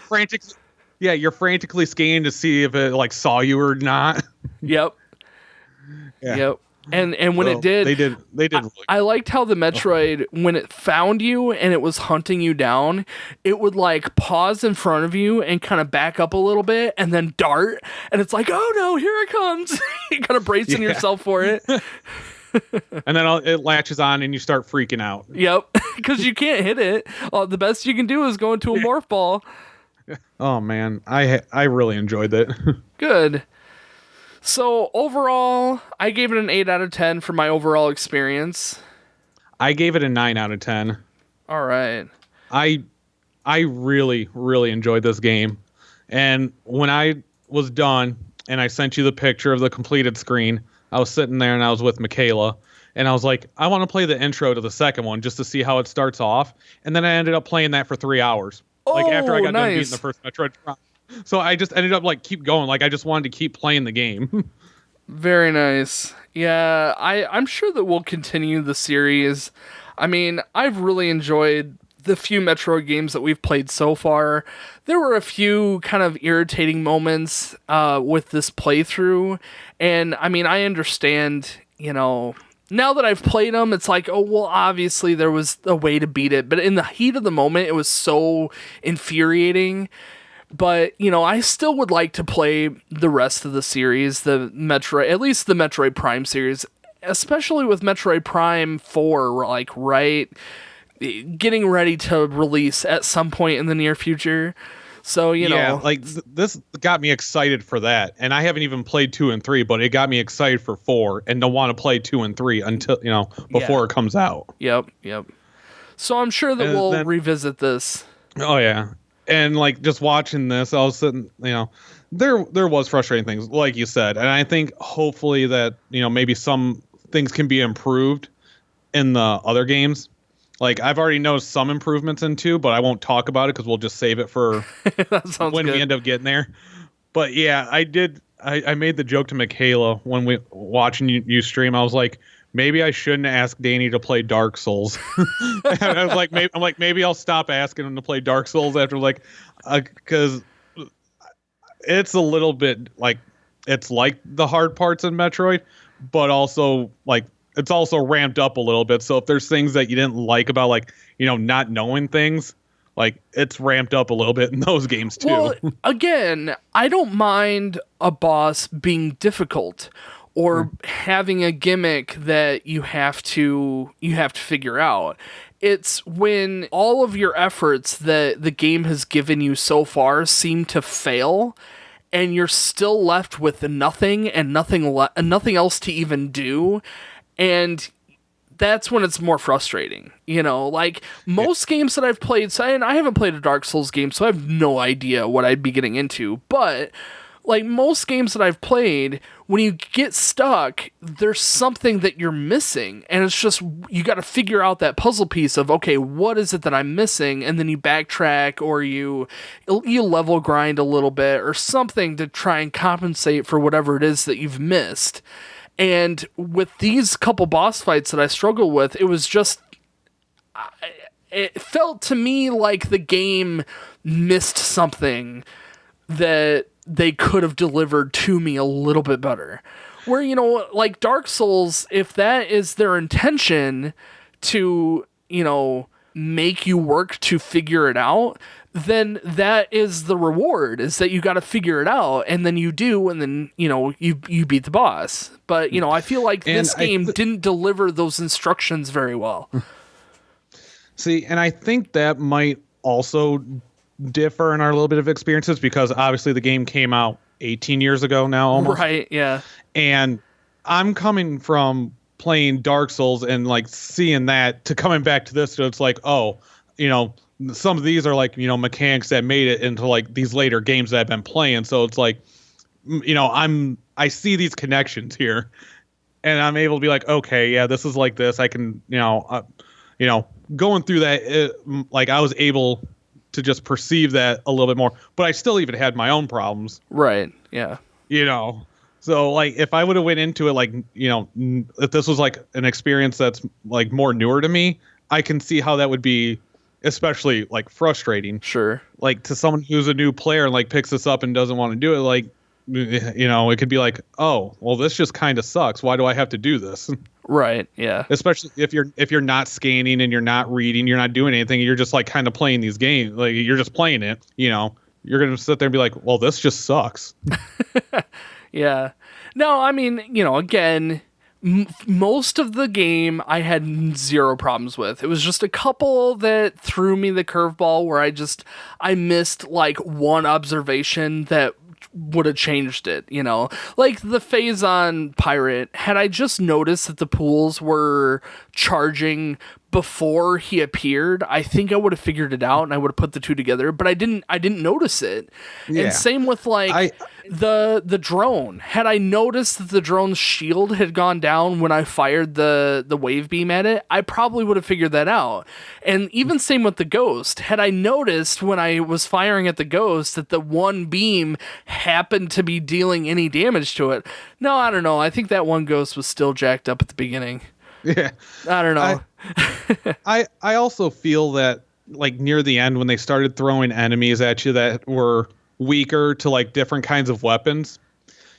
you're frantically scanning to see if it like saw you or not. Yep. Yeah. Yep. And when it did, they did. Really I liked how the Metroid, when it found you and it was hunting you down, it would like pause in front of you and kind of back up a little bit and then dart. And it's like, oh no, here it comes. You kind of bracing yourself for it. And then it latches on and you start freaking out. Yep, because you can't hit it. The best you can do is go into a morph ball. Oh man, I really enjoyed it. Good. So overall, I gave it an 8 out of 10 for my overall experience. I gave it a 9 out of 10. All right. I really, really enjoyed this game. And when I was done and I sent you the picture of the completed screen, I was sitting there and I was with Michaela. And I was like, I want to play the intro to the second one just to see how it starts off. And then I ended up playing that for 3 hours. Like after I got done beating the first Metroid Prime. So I just ended up like keep going. Like I just wanted to keep playing the game. Very nice. Yeah, I'm sure that we'll continue the series. I mean, I've really enjoyed the few Metroid games that we've played so far. There were a few kind of irritating moments with this playthrough. And I mean, I understand, now that I've played them, it's like, oh, well, obviously there was a way to beat it. But in the heat of the moment, it was so infuriating. But, I still would like to play the rest of the series, at least the Metroid Prime series, especially with Metroid Prime 4, like, right, getting ready to release at some point in the near future. So, this got me excited for that. And I haven't even played 2 and 3, but it got me excited for 4 and to want to play 2 and 3 until, before it comes out. Yep. So I'm sure that we'll revisit this. Oh, yeah. And like just watching this, I was sitting, there was frustrating things, like you said. And I think hopefully that, maybe some things can be improved in the other games. Like I've already noticed some improvements in 2, but I won't talk about it because we'll just save it for when we end up getting there. But yeah, I made the joke to Michaela when we watching you stream. I was like, maybe I shouldn't ask Danny to play Dark Souls. And I was like, maybe I'll stop asking him to play Dark Souls after because it's a little bit like it's like the hard parts in Metroid, but also like it's also ramped up a little bit. So if there's things that you didn't like about not knowing things, like it's ramped up a little bit in those games too. Well, again, I don't mind a boss being difficult or having a gimmick that you have to figure out. It's when all of your efforts that the game has given you so far seem to fail, and you're still left with nothing and nothing else to even do, and that's when it's more frustrating. Like most games that I've played, and I haven't played a Dark Souls game, so I have no idea what I'd be getting into, but like most games that I've played, when you get stuck, there's something that you're missing. And it's just, you got to figure out that puzzle piece of, okay, what is it that I'm missing? And then you backtrack or you level grind a little bit or something to try and compensate for whatever it is that you've missed. And with these couple boss fights that I struggled with, it was just, it felt to me like the game missed something that they could have delivered to me a little bit better. Where, like Dark Souls, if that is their intention to, make you work to figure it out, then that is the reward, is that you got to figure it out, and then you do, and then, you beat the boss. But, I feel like this game didn't deliver those instructions very well. See, and I think that might also differ in our little bit of experiences because obviously the game came out 18 years ago now almost. Right, yeah. And I'm coming from playing Dark Souls and like seeing that to coming back to this, so it's like, oh, some of these are like, mechanics that made it into like these later games that I've been playing. So it's like, I see these connections here and I'm able to be like, okay, yeah, this is like this. I can, going through that, like I was able to just perceive that a little bit more, but I still even had my own problems. Right. Yeah. So like if I would have went into it, like, if this was like an experience that's like more newer to me, I can see how that would be especially like frustrating. Sure. Like to someone who's a new player and like picks this up and doesn't want to do it. Like, it could be like, oh, well, this just kind of sucks. Why do I have to do this? Right. Yeah. Especially if you're not scanning and you're not reading, you're not doing anything. You're just like kind of playing these games. Like you're just playing it, you're going to sit there and be like, well, this just sucks. Yeah. No, I mean, again, Most of the game I had zero problems with. It was just a couple that threw me the curveball where I missed like one observation that would have changed it, you know? Like the Phazon pirate, had I just noticed that the pools were charging before he appeared, I think I would have figured it out and I would have put the two together, but I didn't notice it. Yeah. And same with like the drone. Had I noticed that the drone's shield had gone down when I fired the wave beam at it, I probably would have figured that out. And even same with the ghost. Had I noticed when I was firing at the ghost that the one beam happened to be dealing any damage to it, no, I don't know. I think that one ghost was still jacked up at the beginning. Yeah. I don't know. I also feel that like near the end when they started throwing enemies at you that were weaker to like different kinds of weapons,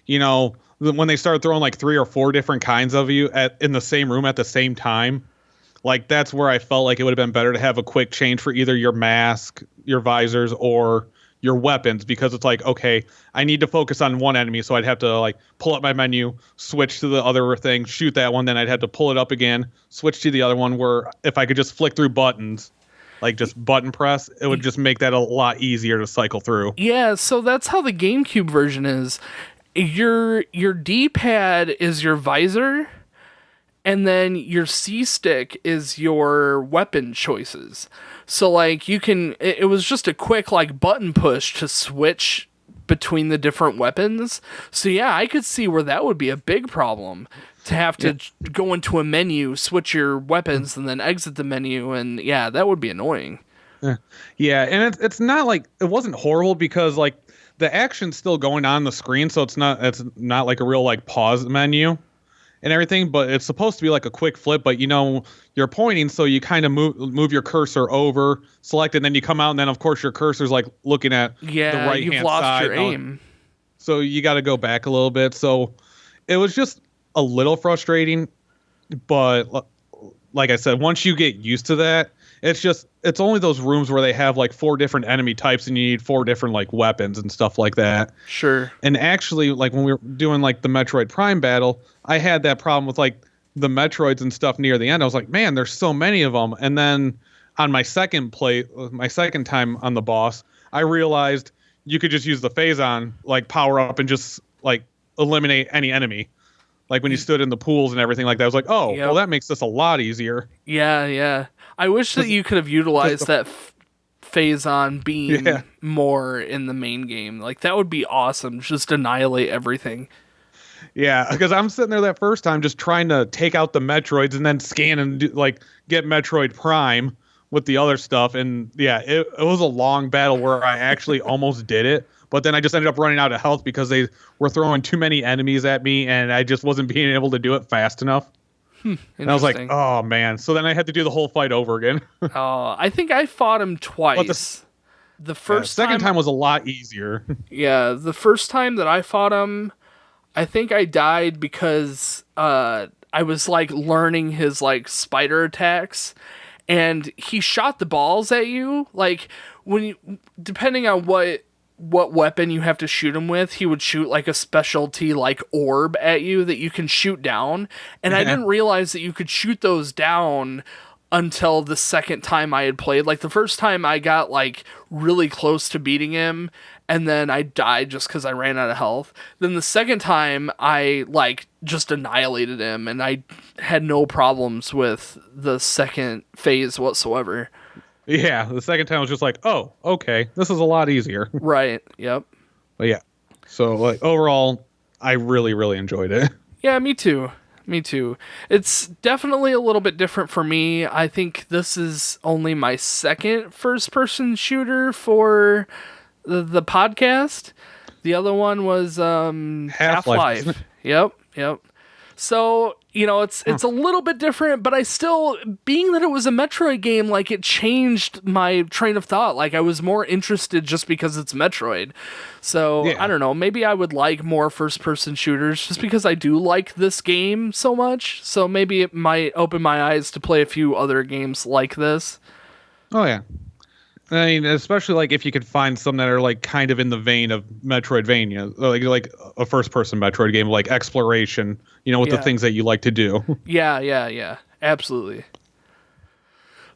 you know, when they started throwing like 3 or 4 different kinds of you in the same room at the same time, like that's where I felt like it would have been better to have a quick change for either your mask, your visors, or your weapons, because it's like, okay, I need to focus on one enemy, so I'd have to like pull up my menu, switch to the other thing, shoot that one, then I'd have to pull it up again, switch to the other one, where if I could just flick through buttons, like just button press, it would just make that a lot easier to cycle through. Yeah, so that's how the GameCube version is. Your D-pad is your visor, and then your C-stick is your weapon choices. So, like, it was just a quick, like, button push to switch between the different weapons. So, yeah, I could see where that would be a big problem. To have to go into a menu, switch your weapons, and then exit the menu, and, yeah, that would be annoying. Yeah, and it's not like, it wasn't horrible because, like, the action's still going on the screen, so it's not like a real, like, pause menu and everything, but it's supposed to be like a quick flip, but you know, you're pointing, so you kind of move your cursor over, select it, and then you come out, and then of course your cursor's like looking at the right hand side. You've lost your aim. So you got to go back a little bit. So it was just a little frustrating, but like I said, once you get used to that, it's only those rooms where they have like 4 different enemy types and you need 4 different like weapons and stuff like that. Sure. And actually, like when we were doing like the Metroid Prime battle, I had that problem with like the Metroids and stuff near the end. I was like, man, there's so many of them. And then on my second time on the boss, I realized you could just use the Phazon, like power up and just like eliminate any enemy. Like when you stood in the pools and everything like that, I was like, oh, well, that makes this a lot easier. Yeah. I wish that you could have utilized that Phazon beam more in the main game. Like, that would be awesome. Just annihilate everything. Yeah, because I'm sitting there that first time just trying to take out the Metroids and then scan and get Metroid Prime with the other stuff. And yeah, it was a long battle where I actually almost did it. But then I just ended up running out of health because they were throwing too many enemies at me and I just wasn't being able to do it fast enough. And I was like, oh, man. So then I had to do the whole fight over again. I think I fought him twice. The second time was a lot easier. Yeah, the first time that I fought him, I think I died because I was like learning his like spider attacks, and he shot the balls at you. Like depending on what weapon you have to shoot him with, he would shoot like a specialty like orb at you that you can shoot down. And I didn't realize that you could shoot those down until the second time I had played. Like the first time I got like really close to beating him, and then I died just because I ran out of health. Then the second time I like just annihilated him, and I had no problems with the second phase whatsoever. Yeah, the second time I was just like, oh, okay, this is a lot easier. Right, yep. But yeah, so like overall, I really, really enjoyed it. Yeah, me too. It's definitely a little bit different for me. I think this is only my second first-person shooter for the podcast. The other one was Half-Life. Yep. So, you know, it's a little bit different, but I still, being that it was a Metroid game, like, it changed my train of thought. Like, I was more interested just because it's Metroid. So, yeah. I don't know, maybe I would like more first-person shooters just because I do like this game so much. So maybe it might open my eyes to play a few other games like this. Oh, yeah. I mean, especially like if you could find some that are like kind of in the vein of Metroidvania, like a first-person Metroid game, like exploration, with the things that you like to do. Yeah. Absolutely.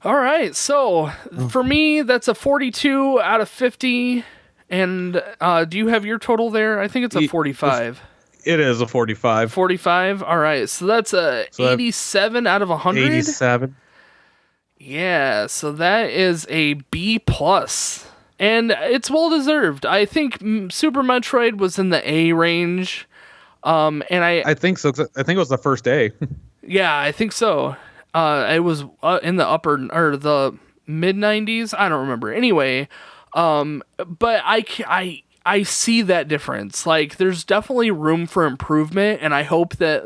All right, so for me, that's a 42 out of 50. And do you have your total there? I think it's a 45. It is a 45. 45? All right, so that's a 87 out of 100? 87. Yeah, so that is a B+. And it's well-deserved. I think Super Metroid was in the A range. And I think so. I think it was the first A. Yeah, I think so. It was in the upper or the mid 90s. I don't remember. Anyway, but I see that difference. Like, there's definitely room for improvement, and I hope that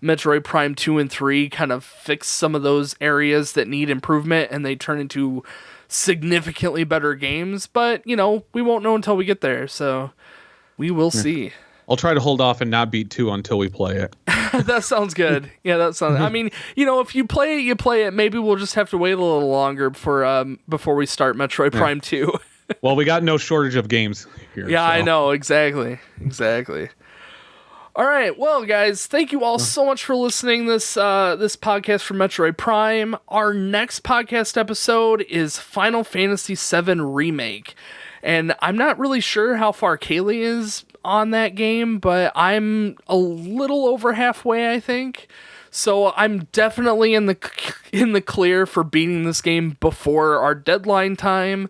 Metroid Prime 2 and 3 kind of fix some of those areas that need improvement, and they turn into significantly better games. But we won't know until we get there. So we will see. I'll try to hold off and not beat 2 until we play it. That sounds good. Yeah, that sounds. I mean, if you play it, you play it. Maybe we'll just have to wait a little longer before we start Metroid Prime 2. Well, we got no shortage of games here. Yeah, so. I know. Exactly. All right. Well, guys, thank you all so much for listening this podcast for Metroid Prime. Our next podcast episode is Final Fantasy VII Remake. And I'm not really sure how far Kaylee is on that game, but I'm a little over halfway, I think. So I'm definitely in the clear for beating this game before our deadline time.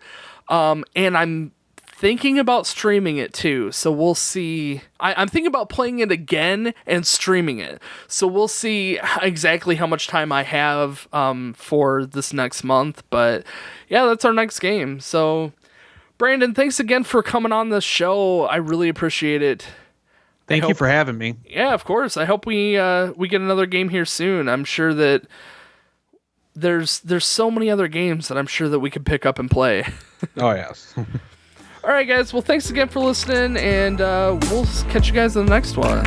And I'm thinking about streaming it too. So we'll see. I'm thinking about playing it again and streaming it. So we'll see exactly how much time I have for this next month. But yeah, that's our next game. So Brandon, thanks again for coming on the show. I really appreciate it. Thank you for having me. Yeah, of course. I hope we get another game here soon. I'm sure that there's so many other games that I'm sure that we could pick up and play. Oh, yes. All right, guys. Well, thanks again for listening, and we'll catch you guys in the next one.